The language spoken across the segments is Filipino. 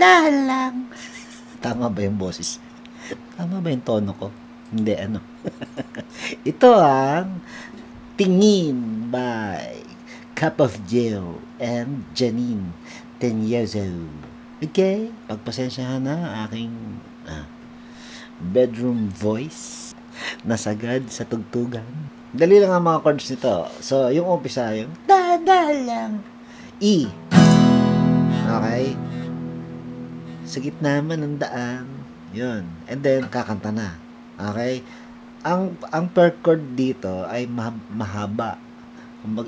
dahan lang. Tama ba yung boses? Tama ba yung tono ko? Hindi, ano. Ito ang Tingin by Cup of Joe and Janine, 10 years old. Okay? Pagpasensyahan na aking bedroom voice nasagad sa tugtugan. Dali lang ang mga chords nito. So, yung umpisa, yung dahan lang. E. Okay? Sa gitna man ng daan. Yun. And then, kakanta na. Okay? Ang per chord dito ay mahaba.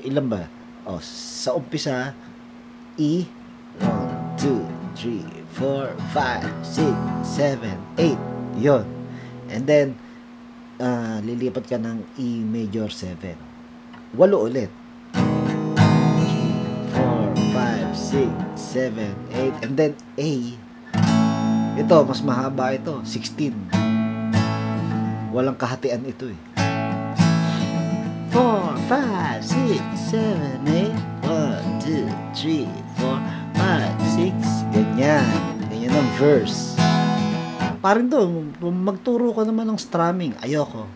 Ilan ba? O, sa umpisa, E. 1, 2, 3, 4, 5, 6, 7, 8. Yun. And then, lilipat ka ng E major 7. 8 ulit. 3, 4, 5, 6, 7, 8. And then, A. Ito, mas mahaba ito. 16. Walang kahatian ito eh. 4, 5, 6, 7, 8. 1, 2, 3, 4, 5, 6. Ganyan. Ganyan ang verse. Parang doon, magturo ka naman ng strumming. Ayoko.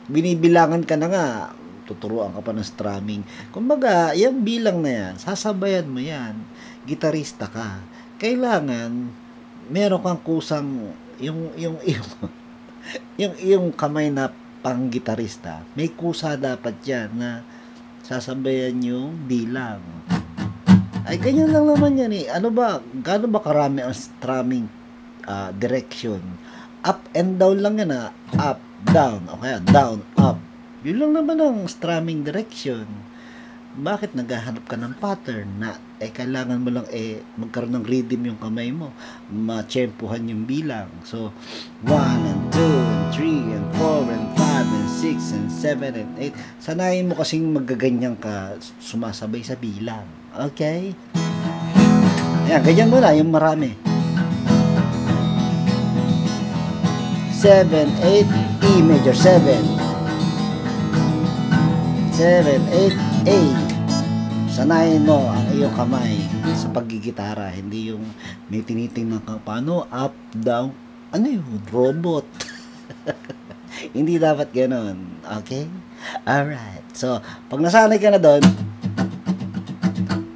Binibilangan ka na nga. Tuturuan ka pa ng strumming. Kumbaga, yung bilang na yan, sasabayan mo yan. Gitarista ka. Kailangan, meron kang kusang, yung kamay na pang gitarista. May kusa dapat yan na sasabayan yung bilang. Ay, ganyan lang naman yan eh. Ano ba, gaano ba karami ang strumming direction? Up and down lang yan ah. Up, down, o kaya down, up. Yun lang naman ang strumming direction. Bakit naghahanap ka ng pattern na kailangan mo lang magkaroon ng rhythm yung kamay mo, matsempuhan yung bilang. So 1 and 2 and 3 and 4 and 5 and 6 and 7 and 8. Sanayin mo kasing magaganyan ka, sumasabay sa bilang. Okay? Ayan, ganyan mo na yung marami. 7, 8, E major 7, 7, 8, A. Sanayin mo ang iyong kamay sa paggigitara, hindi yung may tinitingnan ka paano up, down, ano yun, robot. Hindi dapat ganoon. Okay? Alright. So, pag nasanay ka na doon,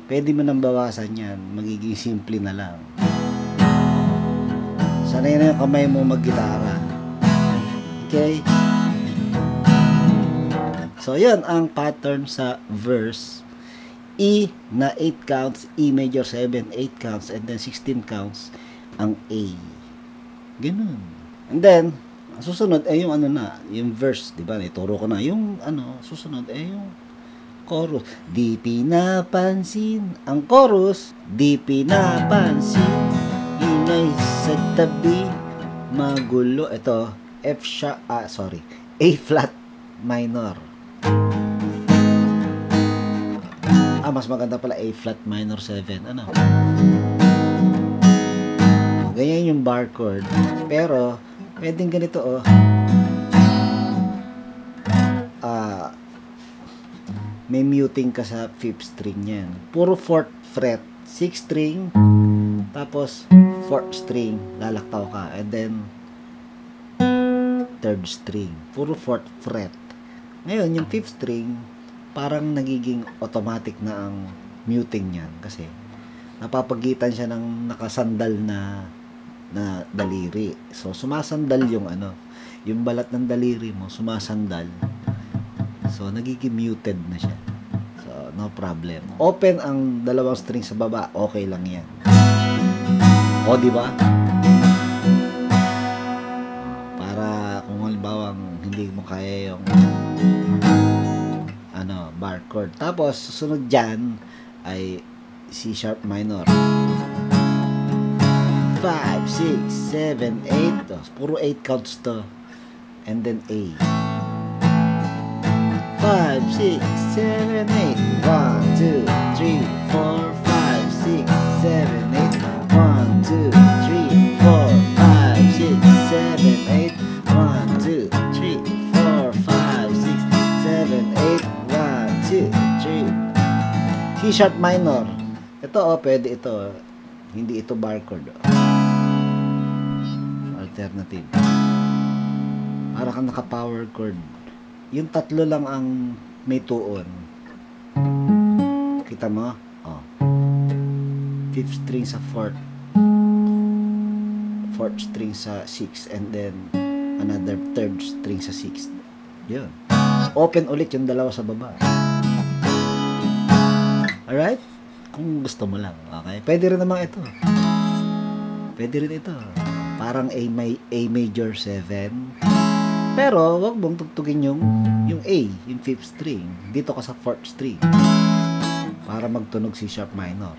pwede mo nang bawasan yan. Magiging simple na lang. Sanay na yung kamay mo maggitara. Okay? So, yun ang pattern sa verse. E na 8 counts, E major 7, 8 counts, and then 16 counts ang A. Ganun. And then, ang susunod ay yung ano na, yung verse, di ba? Ituro ko na. Yung ano, susunod ay yung chorus. Di pinapansin. Ang chorus, di pinapansin. Ingay sa tabi, magulo. Ito, A flat minor. Mas maganda pala A flat minor 7. Ano? Ganyan yung bar chord. Pero, pwedeng ganito oh. May muting ka sa 5th string yan. Puro 4th fret. 6th string. Tapos, 4th string. Lalaktaw ka. And then, 3rd string. Puro 4th fret. Ngayon, yung 5th string, parang nagiging automatic na ang muting niyan kasi napapagitan siya ng nakasandal na daliri. So sumasandal yung yung balat ng daliri mo sumasandal. So nagiging muted na siya. So no problem. Open ang dalawang string sa baba, okay lang 'yan. O di ba? Para kung halimbawa hindi mo kaya yung bar chord. Tapos, susunod dyan ay C sharp minor. 5, 6, 7, 8. Puro 8 counts to. And then A. 5, 6, 7, 8. 1, 2, 3, 4, 5, 6, 7, 8. 1, 2, 3, 4, 5, 6, 7, 8. 1, 2, 3, 4, 5, 6, 7, 8. 1, 2, 3. C sharp minor. Ito pwede ito. Hindi ito bar chord. Alternative. Para kang naka-power chord. Yung tatlo lang ang may tuon. Kita mo? Oh. Fifth string sa fourth. Fourth string sa sixth. And then, another third string sa sixth. Yun. Open ulit yung dalawa sa baba. Alright? Kung gusto mo lang. Okay? Pwede rin naman ito. Pwede rin ito. Parang A major 7. Pero, wag mong tugtugin yung A, yung fifth string. Dito ka sa fourth string. Para magtunog C sharp minor.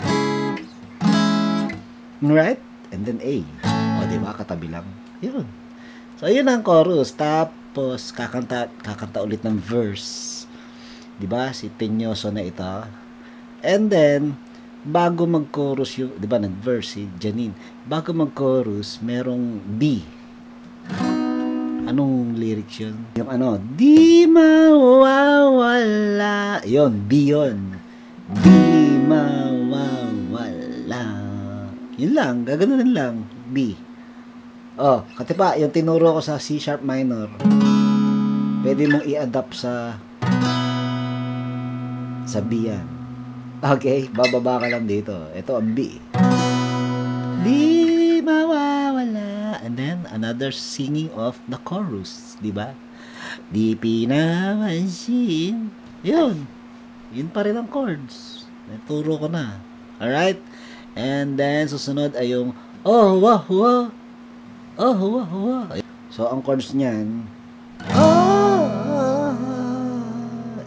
Right? And then A. O, diba? Katabi lang. Yun. So, yun ang chorus. Tapos, kakanta ulit ng verse. Diba? Si Tinyoso na ito. And then, bago mag-chorus yung, diba, nag-verse si Janine. Bago mag-chorus, merong B. Anong lyrics yun? Yung ano, di mawawala. Yun, B yun. Di mawawala. Yun lang, gaganunin lang. B. Oh, katipa, yung tinuro ko sa C sharp minor. Pwede mong i-adapt sa B yan. Okay, bababa ka lang dito. Ito ang B. Di mawawala. And then, another singing of the chorus. Diba? Di pinapansin. Yun. Yun pa rin ang chords. Naturo ko na. Alright? And then, susunod ay yung oh, wah, wah. Oh, wah, wah. So, ang chords niyan, oh,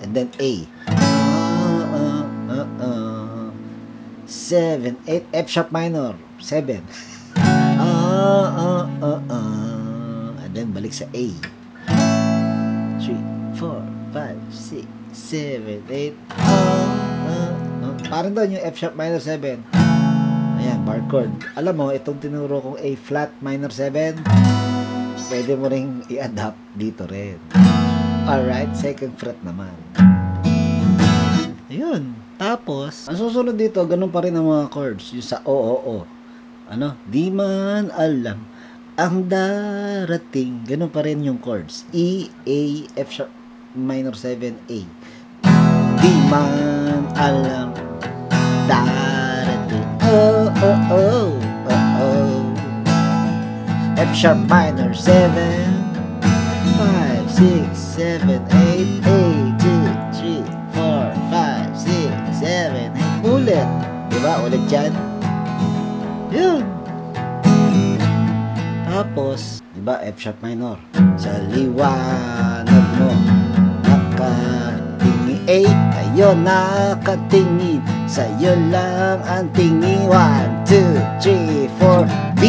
and then A. 7, 8, F sharp minor, 7. And then balik sa A. 3, 4, 5, 6, 7, 8. Parang doon yung F sharp minor 7. Ayan, bar chord. Alam mo, itong tinuro kong A flat minor 7, pwede mo ring i-adapt dito rin. Alright, second fret naman. Ayun. Tapos, ang susunod dito, ganun pa rin ang mga chords. Yung sa O. Ano? Di man alam ang darating. Ganun pa rin yung chords. E, A, F sharp minor 7, A. Di man alam darating. Oh. F sharp minor 7, 5, 6, 7, 8, 2, 3, 4, 5, 6, 7, 8. Ulit. Diba? Ulit yan. Yun. Tapos, diba? F sharp minor. Sa liwanag mo, nakatingin. A, tayo nakatingin. Sa'yo lang ang tingin. 1, 2, 3, 4, B.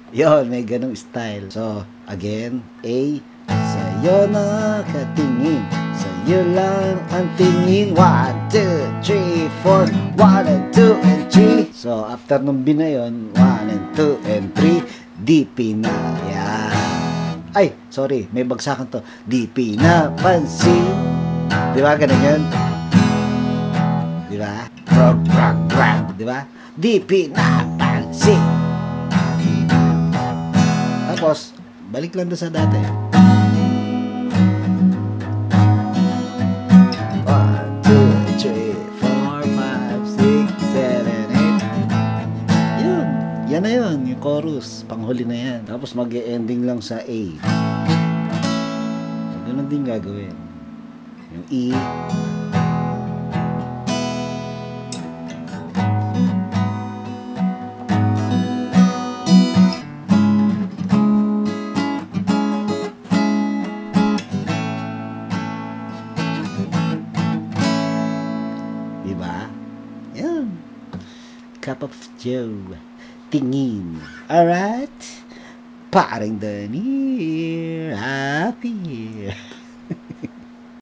Yun, may ganong style. So, again, A, sa'yo nakatingin. Sa'yo lang ang tingin. 1, 2, 3, 4. 1 and 2 and 3. So, after nung B na yun, 1 and 2 and 3. Di pina. Yan. Ay, sorry, may bagsakan to. Di pinapansin. Di ba, ganun yun? Di ba? Di ba? Di pinapansin. Tapos, balik lang doon sa dati. 1, 2, 3, 4, 5, 6, 7, 8. Yun. Yan na yun. Yung chorus. Panghuli na yan. Tapos mag-e-ending lang sa A. So, ganun din gagawin. Yung E. Cup of Joe. Tingin. Alright? Paring Danny. Happy.